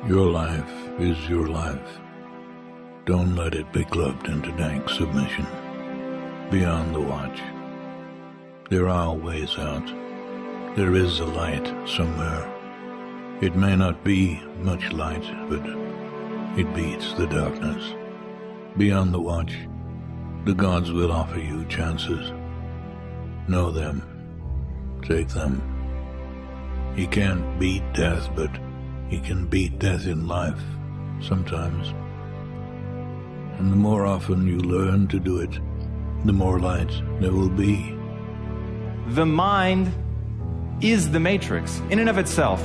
Your life is your life. Don't let it be clubbed into dank submission. Beyond the watch, there are ways out. There is a light somewhere. It may not be much light, but it beats the darkness. Beyond the watch, the gods will offer you chances. Know them. Take them. He can't beat death, but he can beat death in life, sometimes. And the more often you learn to do it, the more light there will be. The mind is the matrix in and of itself.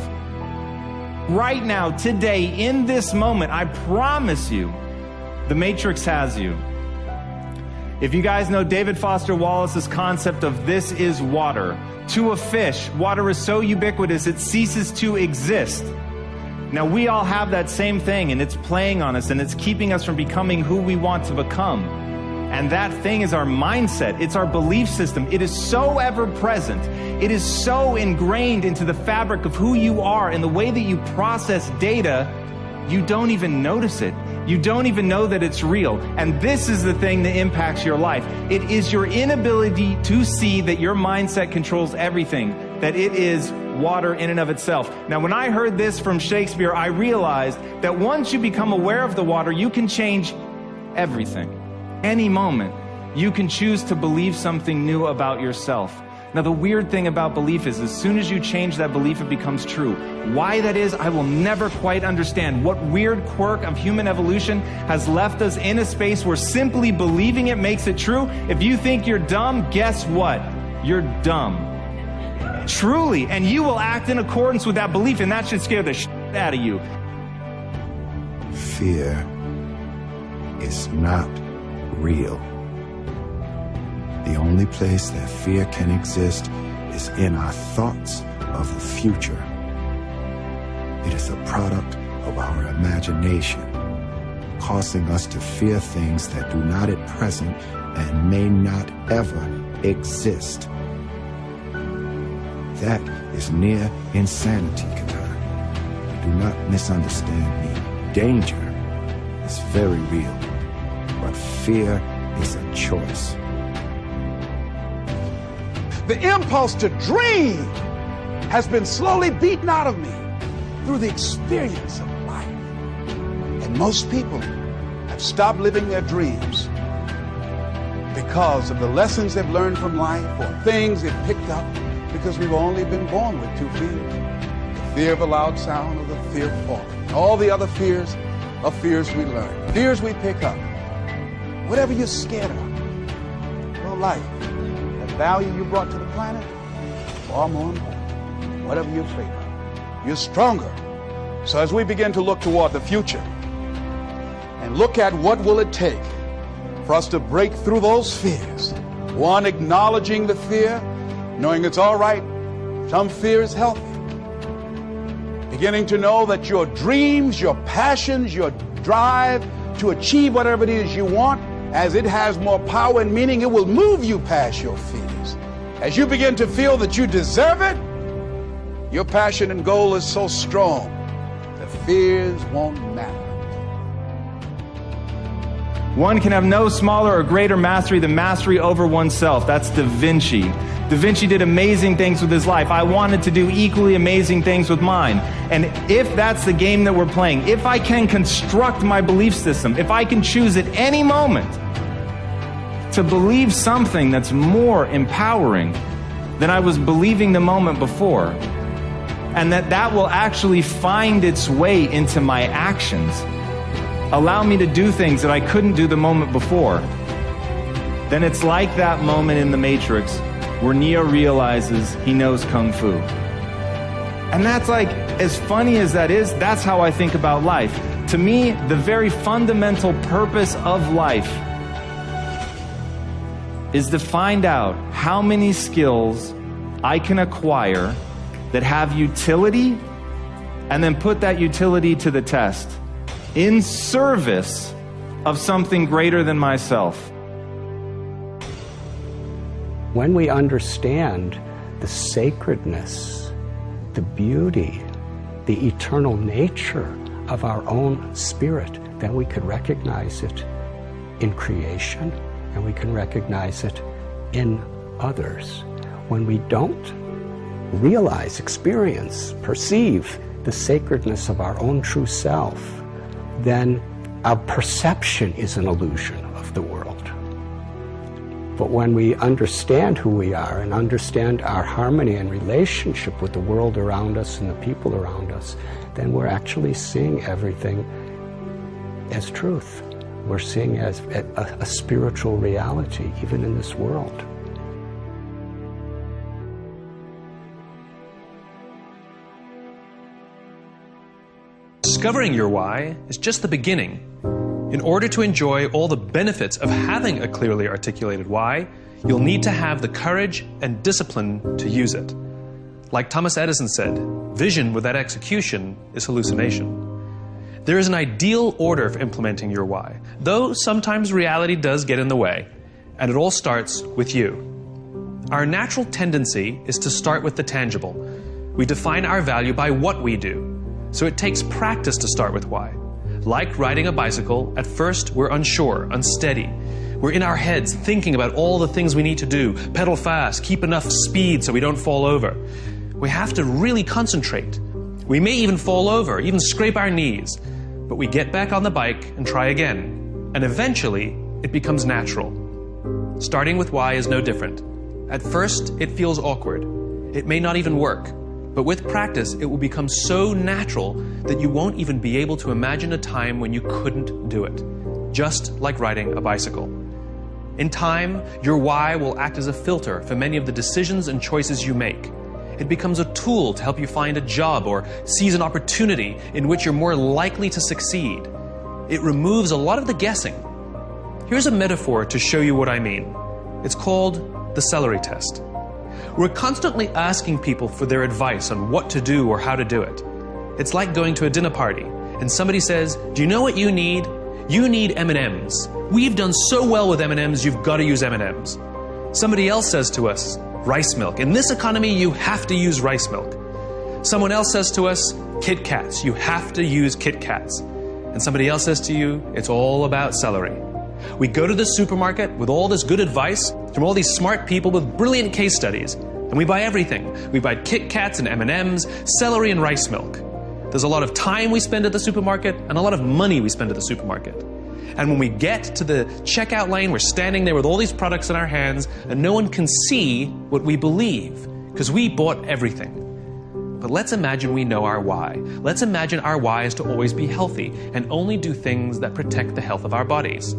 Right now, today, in this moment, I promise you, the matrix has you. If you guys know David Foster Wallace's concept of this is water, to a fish, water is so ubiquitous it ceases to exist. Now, we all have that same thing, and it's playing on us, and it's keeping us from becoming who we want to become. And that thing is our mindset. It's our belief system. It is so ever present. It is so ingrained into the fabric of who you are and the way that you process data, you don't even notice it. You don't even know that it's real. And this is the thing that impacts your life. It is your inability to see that your mindset controls everything, that it is water in and of itself. Now, when I heard this from Shakespeare, I realized that once you become aware of the water, you can change everything. Any moment, you can choose to believe something new about yourself. Now, the weird thing about belief is as soon as you change that belief, it becomes true. Why that is, I will never quite understand. What weird quirk of human evolution has left us in a space where simply believing it makes it true? If you think you're dumb, guess what? You're dumb. Truly, and you will act in accordance with that belief, and that should scare the shit out of you. Fear is not real. The only place that fear can exist is in our thoughts of the future. It is a product of our imagination, causing us to fear things that do not at present and may not ever exist. That is near insanity, Katan. Do not misunderstand me. Danger is very real, but fear is a choice. The impulse to dream has been slowly beaten out of me through the experience of life. And most people have stopped living their dreams because of the lessons they've learned from life or things they've picked up because we've only been born with two fears. The fear of a loud sound or the fear of falling. All the other fears are fears we learn, fears we pick up. Whatever you're scared of, your life, the value you brought to the planet, far more important. Whatever you're afraid of, you're stronger. So as we begin to look toward the future and look at what will it take for us to break through those fears, one, acknowledging the fear, knowing it's all right, some fear is healthy. Beginning to know that your dreams, your passions, your drive to achieve whatever it is you want, as it has more power and meaning, it will move you past your fears. As you begin to feel that you deserve it, your passion and goal is so strong, the fears won't matter. One can have no smaller or greater mastery than mastery over oneself. That's Da Vinci. Da Vinci did amazing things with his life. I wanted to do equally amazing things with mine. And if that's the game that we're playing, if I can construct my belief system, if I can choose at any moment to believe something that's more empowering than I was believing the moment before, and that will actually find its way into my actions, allow me to do things that I couldn't do the moment before, then it's like that moment in the Matrix where Neo realizes he knows Kung Fu. And that's like, as funny as that is, that's how I think about life. To me, the very fundamental purpose of life is to find out how many skills I can acquire that have utility, and then put that utility to the test in service of something greater than myself. When we understand the sacredness, the beauty, the eternal nature of our own spirit, then we can recognize it in creation, and we can recognize it in others. When we don't realize, experience, perceive the sacredness of our own true self, then our perception is an illusion of the world. But when we understand who we are and understand our harmony and relationship with the world around us and the people around us, then we're actually seeing everything as truth. We're seeing as a spiritual reality, even in this world. Discovering your why is just the beginning. In order to enjoy all the benefits of having a clearly articulated why, you'll need to have the courage and discipline to use it. Like Thomas Edison said, vision without execution is hallucination. There is an ideal order for implementing your why, though sometimes reality does get in the way, and it all starts with you. Our natural tendency is to start with the tangible. We define our value by what we do, so it takes practice to start with why. Like riding a bicycle, at first we're unsure, unsteady. We're in our heads thinking about all the things we need to do, pedal fast, keep enough speed so we don't fall over. We have to really concentrate. We may even fall over, even scrape our knees, but we get back on the bike and try again, and eventually it becomes natural. Starting with why is no different. At first, it feels awkward. It may not even work. But with practice, it will become so natural that you won't even be able to imagine a time when you couldn't do it. Just like riding a bicycle. In time, your why will act as a filter for many of the decisions and choices you make. It becomes a tool to help you find a job or seize an opportunity in which you're more likely to succeed. It removes a lot of the guessing. Here's a metaphor to show you what I mean. It's called the celery test. We're constantly asking people for their advice on what to do or how to do it. It's like going to a dinner party and somebody says, "Do you know what you need? You need M&Ms. We've done so well with M&Ms, you've got to use M&Ms." Somebody else says to us, "Rice milk. In this economy, you have to use rice milk." Someone else says to us, "Kit Kats. You have to use Kit Kats." And somebody else says to you, "It's all about celery." We go to the supermarket with all this good advice from all these smart people with brilliant case studies, and we buy everything. We buy Kit Kats and M&Ms, celery and rice milk. There's a lot of time we spend at the supermarket and a lot of money we spend at the supermarket. And when we get to the checkout lane, we're standing there with all these products in our hands, and no one can see what we believe, because we bought everything. But let's imagine we know our why. Let's imagine our why is to always be healthy and only do things that protect the health of our bodies.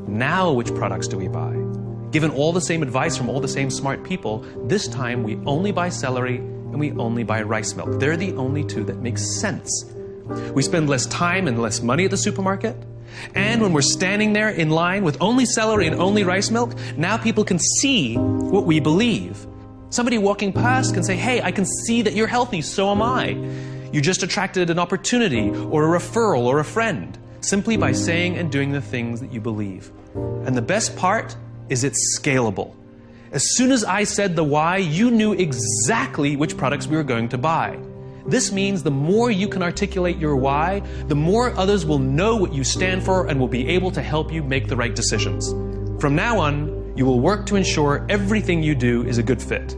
Now which products do we buy? Given all the same advice from all the same smart people, this time we only buy celery and we only buy rice milk. They're the only two that make sense. We spend less time and less money at the supermarket. And when we're standing there in line with only celery and only rice milk, now people can see what we believe. Somebody walking past can say, "Hey, I can see that you're healthy, so am I." You just attracted an opportunity or a referral or a friend, simply by saying and doing the things that you believe. And the best part is it's scalable. As soon as I said the why, you knew exactly which products we were going to buy. This means the more you can articulate your why, the more others will know what you stand for and will be able to help you make the right decisions. From now on, you will work to ensure everything you do is a good fit.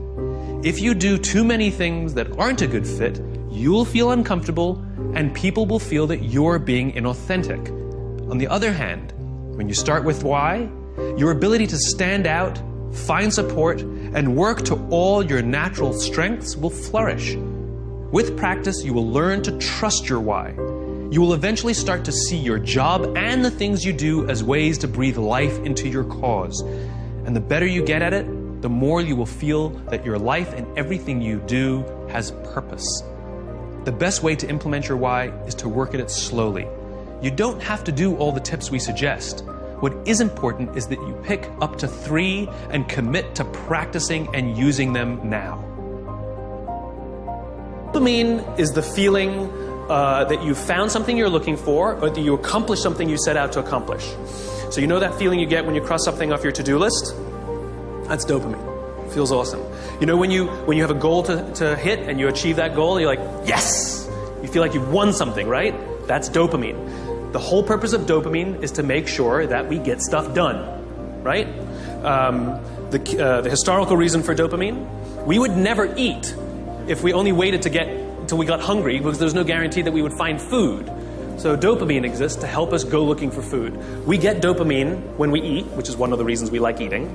If you do too many things that aren't a good fit, you'll feel uncomfortable and people will feel that you're being inauthentic. On the other hand, when you start with why, your ability to stand out, find support, and work to all your natural strengths will flourish. With practice, you will learn to trust your why. You will eventually start to see your job and the things you do as ways to breathe life into your cause. And the better you get at it, the more you will feel that your life and everything you do has purpose. The best way to implement your why is to work at it slowly. You don't have to do all the tips we suggest. What is important is that you pick up to 3 and commit to practicing and using them now. Dopamine is the feeling that you found something you're looking for, or that you accomplished something you set out to accomplish. So you know that feeling you get when you cross something off your to-do list? That's dopamine. It feels awesome. You know when you have a goal to hit and you achieve that goal, you're like, yes! You feel like you've won something, right? That's dopamine. The whole purpose of dopamine is to make sure that we get stuff done, right? The historical reason for dopamine, we would never eat if we only waited until we got hungry, because there's no guarantee that we would find food. So dopamine exists to help us go looking for food. We get dopamine when we eat, which is one of the reasons we like eating.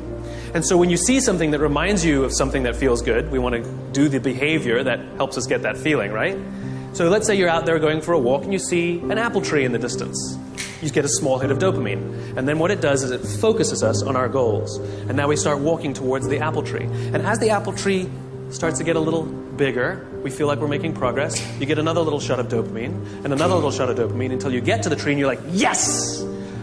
And so when you see something that reminds you of something that feels good, we want to do the behavior that helps us get that feeling, right? So let's say you're out there going for a walk and you see an apple tree in the distance. You get a small hit of dopamine. And then what it does is it focuses us on our goals. And now we start walking towards the apple tree. And as the apple tree starts to get a little bigger, we feel like we're making progress. You get another little shot of dopamine and another little shot of dopamine until you get to the tree and you're like, yes!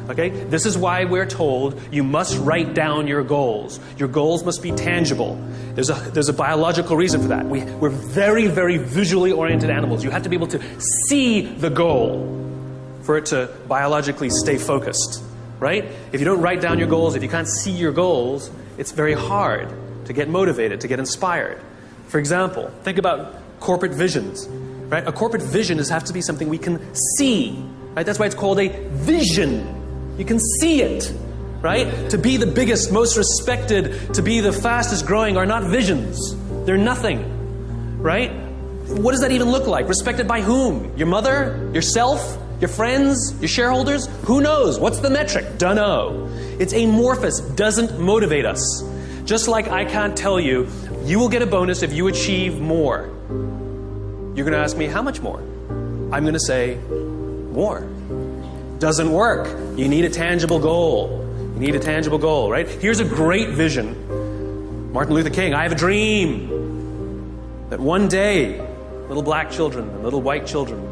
Okay? This is why we're told you must write down your goals. Your goals must be tangible. There's a biological reason for that. We're very, very visually oriented animals. You have to be able to see the goal for it to biologically stay focused, right? If you don't write down your goals, if you can't see your goals, it's very hard to get motivated, to get inspired. For example, think about corporate visions, right? A corporate vision has to be something we can see, right? That's why it's called a vision. You can see it, right? To be the biggest, most respected, to be the fastest growing are not visions. They're nothing, right? What does that even look like? Respected by whom? Your mother? Yourself? Your friends? Your shareholders? Who knows? What's the metric? Dunno. It's amorphous, doesn't motivate us. Just like I can't tell you, you will get a bonus if you achieve more. You're going to ask me, how much more? I'm going to say, more. Doesn't work. You need a tangible goal. You need a tangible goal, right? Here's a great vision. Martin Luther King, I have a dream that one day, little black children and little white children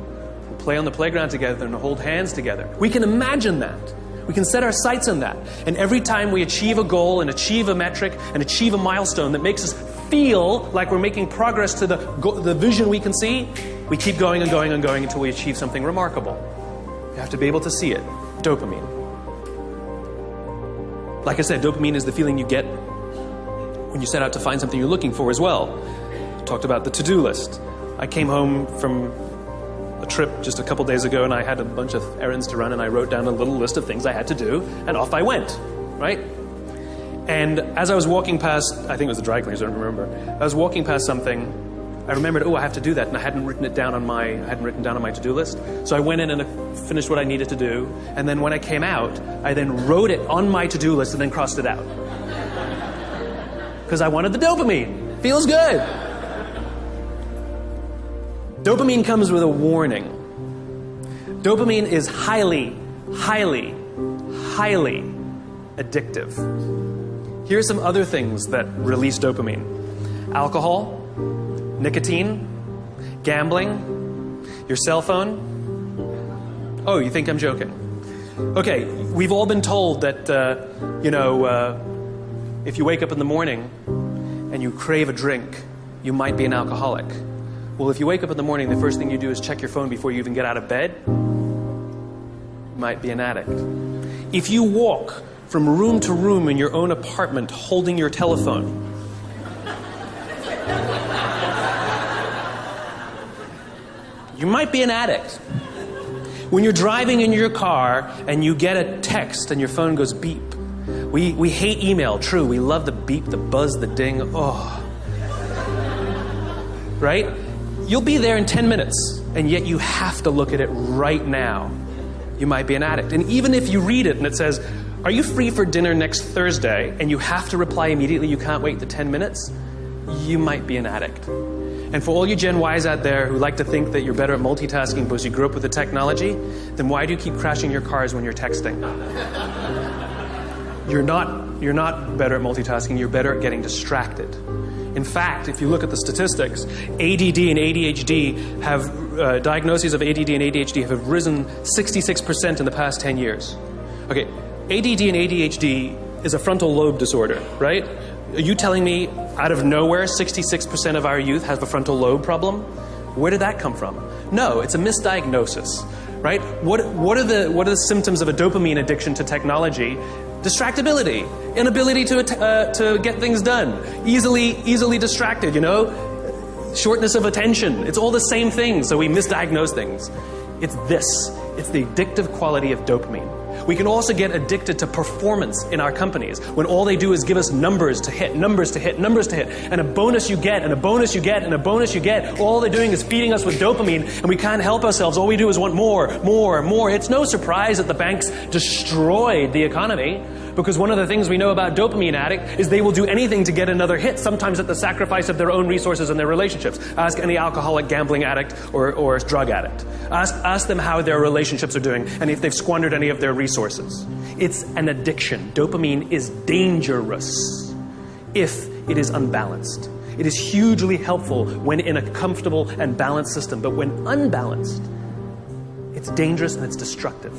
will play on the playground together and hold hands together. We can imagine that. We can set our sights on that. And every time we achieve a goal and achieve a metric and achieve a milestone that makes us feel like we're making progress to the vision we can see, we keep going and going and going until we achieve something remarkable. You have to be able to see it. Dopamine. Like I said, dopamine is the feeling you get when you set out to find something you're looking for as well. I talked about the to-do list. I came home from a trip just a couple days ago and I had a bunch of errands to run and I wrote down a little list of things I had to do and off I went, right? And as I was walking past, I think it was the dry cleaners, I don't remember. I was walking past something, I remembered, oh, I have to do that, and I hadn't written down on my to-do list. So I went in and I finished what I needed to do, and then when I came out, I then wrote it on my to-do list and then crossed it out. Because I wanted the dopamine. Feels good. Dopamine comes with a warning. Dopamine is highly, highly, highly addictive. Here are some other things that release dopamine. Alcohol, nicotine, gambling, your cell phone. Oh, you think I'm joking? Okay, we've all been told that, if you wake up in the morning and you crave a drink, you might be an alcoholic. Well, if you wake up in the morning, the first thing you do is check your phone before you even get out of bed, you might be an addict. If you walk from room to room in your own apartment holding your telephone, you might be an addict. When you're driving in your car and you get a text and your phone goes beep. We hate email, true. We love the beep, the buzz, the ding. Oh. Right? You'll be there in 10 minutes, and yet you have to look at it right now. You might be an addict. And even if you read it and it says, are you free for dinner next Thursday? And you have to reply immediately, you can't wait the 10 minutes, you might be an addict. And for all you Gen Ys out there who like to think that you're better at multitasking because you grew up with the technology, then why do you keep crashing your cars when you're texting? You're not better at multitasking, you're better at getting distracted. In fact, if you look at the statistics, ADD and ADHD have, diagnoses of ADD and ADHD have risen 66% in the past 10 years. Okay, ADD and ADHD is a frontal lobe disorder, right? Are you telling me out of nowhere 66% of our youth have a frontal lobe problem? Where did that come from? No, it's a misdiagnosis, right? What are the symptoms of a dopamine addiction to technology? Distractibility, inability to get things done, easily distracted, shortness of attention. It's all the same thing, so we misdiagnose things. It's this. It's the addictive quality of dopamine. We can also get addicted to performance in our companies, when all they do is give us numbers to hit, numbers to hit, numbers to hit, and a bonus you get, and a bonus you get, and a bonus you get. All they're doing is feeding us with dopamine, and we can't help ourselves. All we do is want more, more, more. It's no surprise that the banks destroyed the economy, because one of the things we know about dopamine addict is they will do anything to get another hit, sometimes at the sacrifice of their own resources and their relationships. Ask any alcoholic, gambling addict, or drug addict. Ask them how their relationships are doing, and if they've squandered any of their resources. It's an addiction. Dopamine is dangerous if it is unbalanced. It is hugely helpful when in a comfortable and balanced system, but when unbalanced, it's dangerous and it's destructive.